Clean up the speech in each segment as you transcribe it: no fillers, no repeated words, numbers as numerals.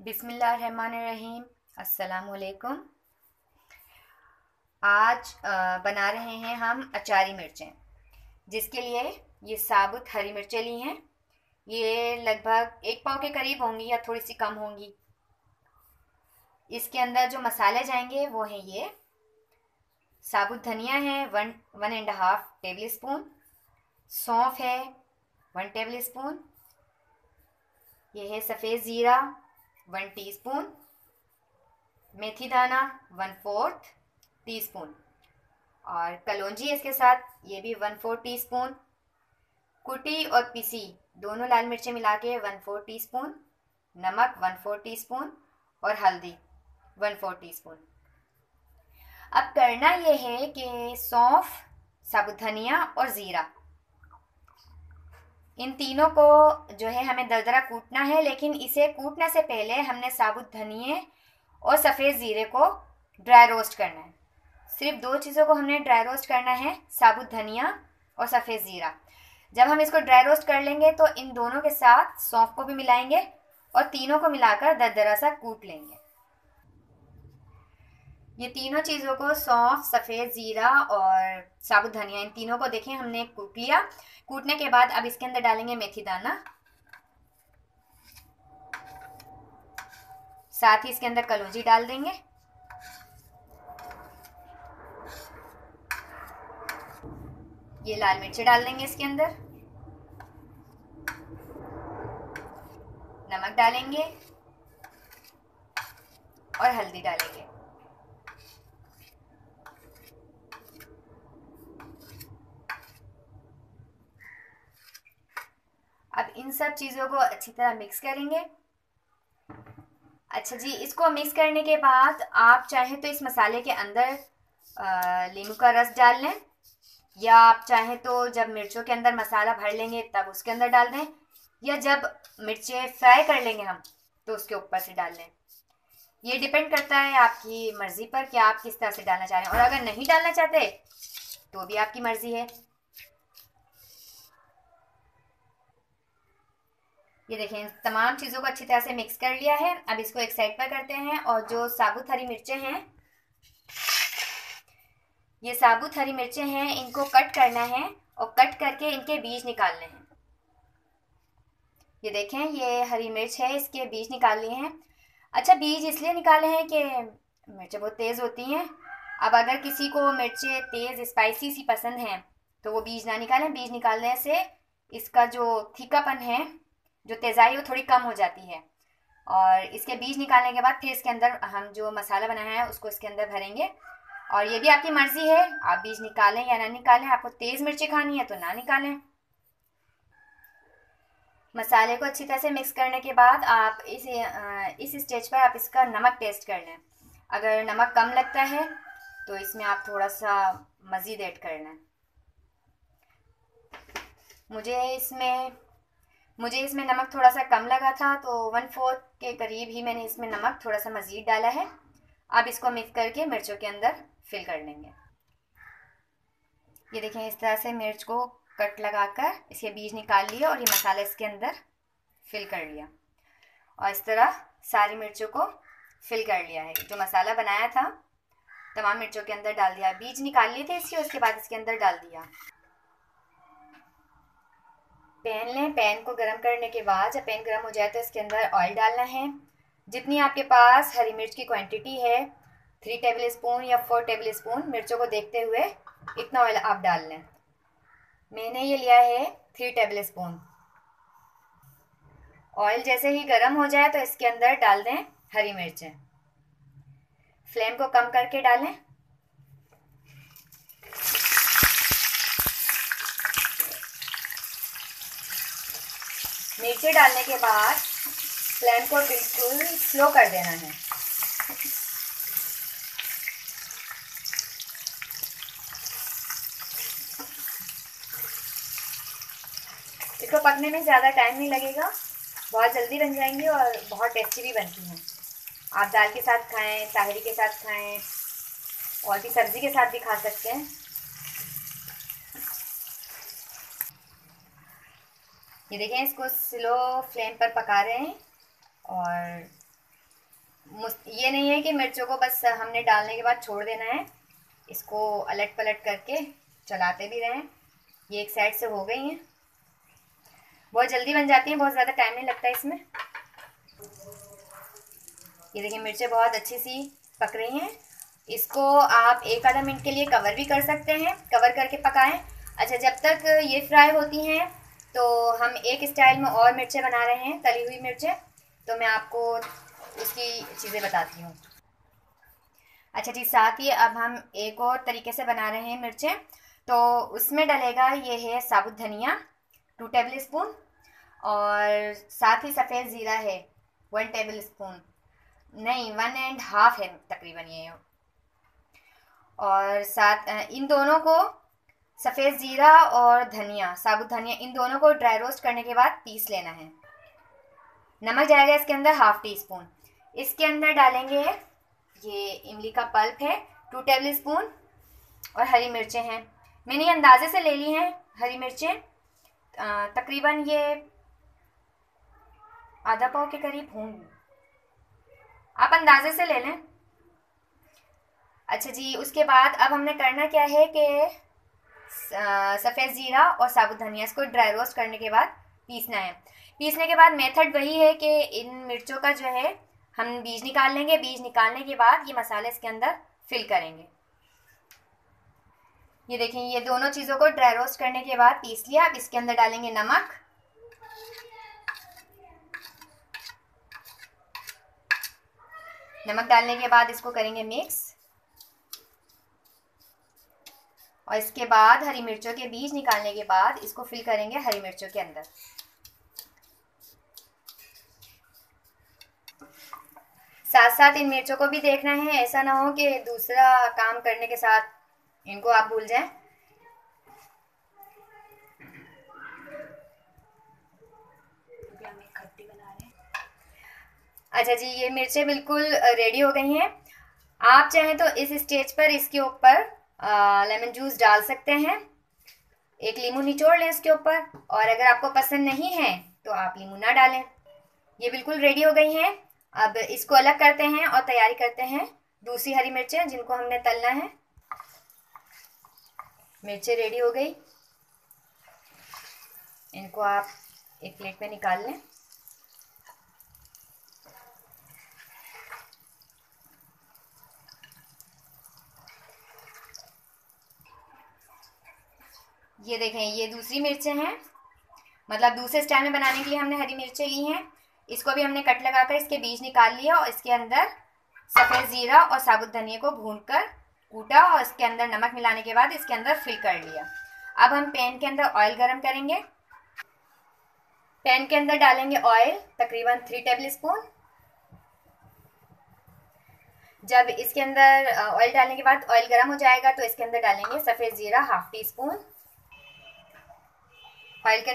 बिस्मिल्लाहिर्रहमानिर्रहीम। अस्सलाम वालेकुम। आज बना रहे हैं हम अचारी मिर्चें, जिसके लिए ये साबुत हरी मिर्चें ली हैं। ये लगभग 1 पाव के करीब होंगी या थोड़ी सी कम होंगी। इसके अंदर जो मसाले जाएंगे वो हैं ये साबुत धनिया है 1.5 टेबल स्पून, सौंफ है 1 टेबल स्पून, ये है सफ़ेद ज़ीरा 1 टीस्पून, मेथी दाना 1/4 टीस्पून और कलौंजी इसके साथ, ये भी 1/4 टीस्पून। कुटी और पिसी दोनों लाल मिर्चें मिला के 1/4 टीस्पून, नमक 1/4 टीस्पून और हल्दी 1/4 टीस्पून। अब करना ये है कि सौंफ, साबुत धनिया और ज़ीरा, इन तीनों को जो है हमें दरदरा कूटना है, लेकिन इसे कूटने से पहले हमने साबुत धनिए और सफ़ेद ज़ीरे को ड्राई रोस्ट करना है। सिर्फ 2 चीज़ों को हमने ड्राई रोस्ट करना है, साबुत धनिया और सफ़ेद ज़ीरा। जब हम इसको ड्राई रोस्ट कर लेंगे तो इन दोनों के साथ सौंफ को भी मिलाएंगे और तीनों को मिलाकर दरदरा सा कूट लेंगे। ये तीनों चीज़ों को, सौंफ, सफ़ेद ज़ीरा और साबुत धनिया, इन तीनों को देखें हमने कूट लिया। कूटने के बाद अब इसके अंदर डालेंगे मेथी दाना, साथ ही इसके अंदर कलौंजी डाल देंगे। ये लाल मिर्ची डाल देंगे इसके अंदर, नमक डालेंगे और हल्दी डालेंगे। अब इन सब चीज़ों को अच्छी तरह मिक्स करेंगे। अच्छा जी, इसको मिक्स करने के बाद आप चाहें तो इस मसाले के अंदर नींबू का रस डाल लें, या आप चाहें तो जब मिर्चों के अंदर मसाला भर लेंगे तब उसके अंदर डाल दें, या जब मिर्चें फ्राई कर लेंगे हम तो उसके ऊपर से डाल लें। ये डिपेंड करता है आपकी मर्ज़ी पर कि आप किस तरह से डालना चाह रहे हैं, और अगर नहीं डालना चाहते तो भी आपकी मर्ज़ी है। ये देखें, इन तमाम चीज़ों को अच्छी तरह से मिक्स कर लिया है। अब इसको एक साइड पर करते हैं, और जो साबुत हरी मिर्चें हैं, ये साबुत हरी मिर्चें हैं, इनको कट करना है और कट करके इनके बीज निकालने हैं। ये देखें, ये हरी मिर्च है, इसके बीज निकाल लिए हैं। अच्छा, बीज इसलिए निकाले हैं कि मिर्चें बहुत तेज़ होती हैं। अब अगर किसी को मिर्चें तेज़ स्पाइसी सी पसंद हैं तो वो बीज ना निकालें। बीज निकालने से इसका जो तीखापन है, जो तेज़ाई, वो थोड़ी कम हो जाती है। और इसके बीज निकालने के बाद फिर इसके अंदर हम जो मसाला बनाया है उसको इसके अंदर भरेंगे। और ये भी आपकी मर्ज़ी है, आप बीज निकालें या ना निकालें। आपको तेज़ मिर्ची खानी है तो ना निकालें। मसाले को अच्छी तरह से मिक्स करने के बाद आप इस स्टेज पर आप इसका नमक टेस्ट कर लें। अगर नमक कम लगता है तो इसमें आप थोड़ा सा मज़ीद ऐड कर लें। मुझे इसमें नमक थोड़ा सा कम लगा था, तो 1/4 के करीब ही मैंने इसमें नमक थोड़ा सा मज़ीद डाला है। अब इसको मिक्स करके मिर्चों के अंदर फिल कर लेंगे। ये देखें, इस तरह से मिर्च को कट लगाकर इसके बीज निकाल लिए और ये मसाला इसके अंदर फिल कर लिया, और इस तरह सारी मिर्चों को फिल कर लिया है। जो मसाला बनाया था तमाम मिर्चों के अंदर डाल दिया। बीज निकाल लिए थे इसके, उसके बाद इसके अंदर डाल दिया। पैन लें, पैन को गर्म करने के बाद जब पैन गर्म हो जाए तो इसके अंदर ऑयल डालना है। जितनी आपके पास हरी मिर्च की क्वांटिटी है, 3 टेबल स्पून या 4 टेबल स्पून, मिर्चों को देखते हुए इतना ऑयल आप डाल लें। मैंने ये लिया है 3 टेबल स्पून। ऑयल जैसे ही गर्म हो जाए तो इसके अंदर डाल दें हरी मिर्चें। फ्लेम को कम करके डालें। मिर्ची डालने के बाद फ्लेम को बिल्कुल स्लो कर देना है। इसको पकने में ज़्यादा टाइम नहीं लगेगा, बहुत जल्दी बन जाएंगी और बहुत टेस्टी भी बनती हैं। आप दाल के साथ खाएं, ताहरी के साथ खाएं, और भी सब्ज़ी के साथ भी खा सकते हैं। ये देखें, इसको स्लो फ्लेम पर पका रहे हैं और ये नहीं है कि मिर्चों को बस हमने डालने के बाद छोड़ देना है, इसको अलट पलट करके चलाते भी रहें। ये एक साइड से हो गई हैं, बहुत जल्दी बन जाती हैं, बहुत ज़्यादा टाइम नहीं लगता इसमें। ये देखिए मिर्चें बहुत अच्छी सी पक रही हैं। इसको आप 1 आधा मिनट के लिए कवर भी कर सकते हैं, कवर करके पकाएं। अच्छा, जब तक ये फ्राई होती हैं तो हम एक स्टाइल में और मिर्चें बना रहे हैं, तली हुई मिर्चें। तो मैं आपको उसकी चीज़ें बताती हूँ। अच्छा जी, साथ ही अब हम एक और तरीके से बना रहे हैं मिर्चें। तो उसमें डलेगा, ये है साबुत धनिया 2 टेबल स्पून, और साथ ही सफ़ेद ज़ीरा है 1 टेबल स्पून, नहीं 1.5 है तकरीबन ये। और साथ इन दोनों को, सफ़ेद ज़ीरा और धनिया, साबुत धनिया, इन दोनों को ड्राई रोस्ट करने के बाद पीस लेना है। नमक जाएगा इसके अंदर 1/2 टी-स्पून। इसके अंदर डालेंगे, ये इमली का पल्प है 2 टेबल स्पून, और हरी मिर्चें हैं, मैंने अंदाजे से ले ली हैं हरी मिर्चें, तकरीबन ये आधा पाव के करीब होंगी, आप अंदाजे से ले लें। अच्छा जी, उसके बाद अब हमने करना क्या है कि सफ़ेद ज़ीरा और साबुत धनिया, इसको ड्राई रोस्ट करने के बाद पीसना है। पीसने के बाद मेथड वही है कि इन मिर्चों का जो है हम बीज निकाल लेंगे। बीज निकालने के बाद ये मसाले इसके अंदर फिल करेंगे। ये देखें, ये दोनों चीज़ों को ड्राई रोस्ट करने के बाद पीस लिया। अब इसके अंदर डालेंगे नमक, नमक डालने के बाद इसको करेंगे मिक्स, और इसके बाद हरी मिर्चों के बीज निकालने के बाद इसको फिल करेंगे हरी मिर्चों के अंदर। साथ साथ इन मिर्चों को भी देखना है, ऐसा ना हो कि दूसरा काम करने के साथ इनको आप भूल जाएं। अच्छा जी, ये मिर्चें बिल्कुल रेडी हो गई हैं। आप चाहें तो इस स्टेज पर इसके ऊपर लेमन जूस डाल सकते हैं, एक लीमू निचोड़ लें इसके ऊपर, और अगर आपको पसंद नहीं है तो आप लीमू ना डालें। ये बिल्कुल रेडी हो गई हैं। अब इसको अलग करते हैं और तैयारी करते हैं दूसरी हरी मिर्चें जिनको हमने तलना है। मिर्चें रेडी हो गई, इनको आप एक प्लेट में निकाल लें। ये देखें, ये दूसरी मिर्चें हैं, मतलब दूसरे स्टाइल में बनाने के लिए हमने हरी मिर्चें ली हैं। इसको भी हमने कट लगाकर इसके बीज निकाल लिया, और इसके अंदर सफ़ेद ज़ीरा और साबुत धनिया को भूनकर कूटा, और इसके अंदर नमक मिलाने के बाद इसके अंदर फिल कर लिया। अब हम पैन के अंदर ऑयल गरम करेंगे। पैन के अंदर डालेंगे ऑयल, तकरीबन 3 टेबल स्पून। जब इसके अंदर ऑयल डालने के बाद ऑयल गर्म हो जाएगा तो इसके अंदर डालेंगे सफ़ेद ज़ीरा 1/2 टी-स्पून। ऑयल के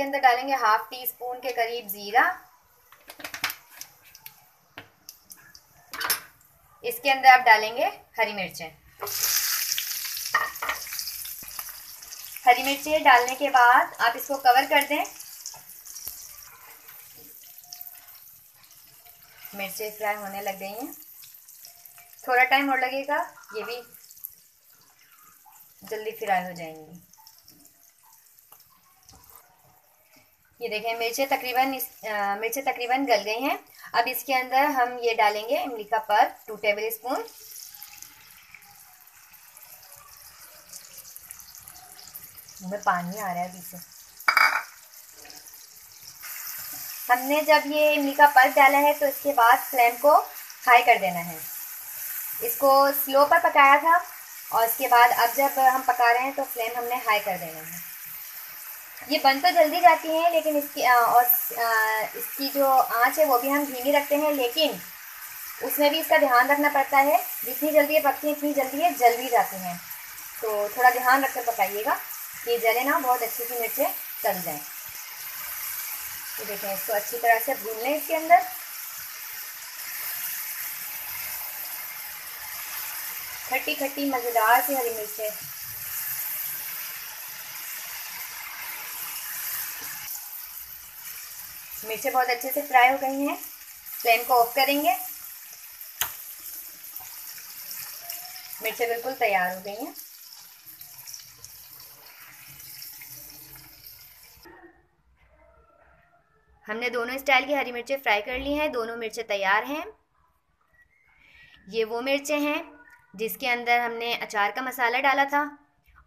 अंदर डालेंगे 1/2 टी-स्पून के करीब ज़ीरा। इसके अंदर आप डालेंगे हरी मिर्चें। हरी मिर्चें डालने के बाद आप इसको कवर कर दें। मिर्चें फ्राई होने लग गई हैं, थोड़ा टाइम और लगेगा, ये भी जल्दी फ्राई हो जाएंगी। ये देखें, मिर्चें तकरीबन गल गई हैं। अब इसके अंदर हम ये डालेंगे इमली का पल्प 2 टेबल स्पून। मुँह में पानी आ रहा है अभी से। हमने जब ये इमली का पल्प डाला है तो इसके बाद फ्लेम को हाई कर देना है। इसको स्लो पर पकाया था, और इसके बाद अब जब हम पका रहे हैं तो फ्लेम हमने हाई कर देना है। ये बन तो जल्दी जाती हैं, लेकिन इसकी जो आंच है वो भी हम धीमी रखते हैं, लेकिन उसमें भी इसका ध्यान रखना पड़ता है। जितनी जल्दी ये पकती हैं इतनी जल्दी ये जल भी जाती हैं, तो थोड़ा ध्यान रखकर पकाइएगा कि जले ना, बहुत अच्छी सी मिर्चें तल जाएं। तो देखें, इसको अच्छी तरह से भून लें। इसके अंदर खट्टी खट्टी मज़ेदार सी हरी मिर्चें। मिर्चें बहुत अच्छे से फ्राई हो गई हैं। फ्लेम को ऑफ करेंगे। मिर्चें बिल्कुल तैयार हो गई हैं। हमने दोनों स्टाइल की हरी मिर्चें फ्राई कर ली हैं, दोनों मिर्चें तैयार हैं। ये वो मिर्चें हैं जिसके अंदर हमने अचार का मसाला डाला था,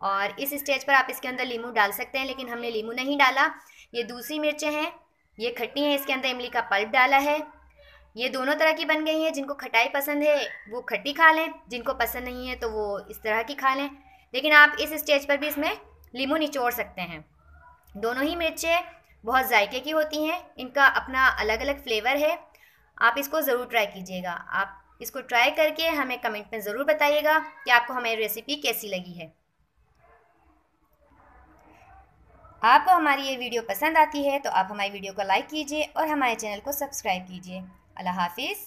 और इस स्टेज पर आप इसके अंदर नींबू डाल सकते हैं, लेकिन हमने नींबू नहीं डाला। ये दूसरी मिर्चें हैं, ये खट्टी हैं, इसके अंदर इमली का पल्प डाला है। ये दोनों तरह की बन गई हैं। जिनको खटाई पसंद है वो खट्टी खा लें, जिनको पसंद नहीं है तो वो इस तरह की खा लें, लेकिन आप इस स्टेज पर भी इसमें नींबू निचोड़ सकते हैं। दोनों ही मिर्चें बहुत जायके की होती हैं, इनका अपना अलग अलग फ्लेवर है। आप इसको ज़रूर ट्राई कीजिएगा। आप इसको ट्राई करके हमें कमेंट में ज़रूर बताइएगा कि आपको हमारी रेसिपी कैसी लगी है। आपको हमारी ये वीडियो पसंद आती है तो आप हमारी वीडियो को लाइक कीजिए और हमारे चैनल को सब्सक्राइब कीजिए। अल्लाह हाफिज़।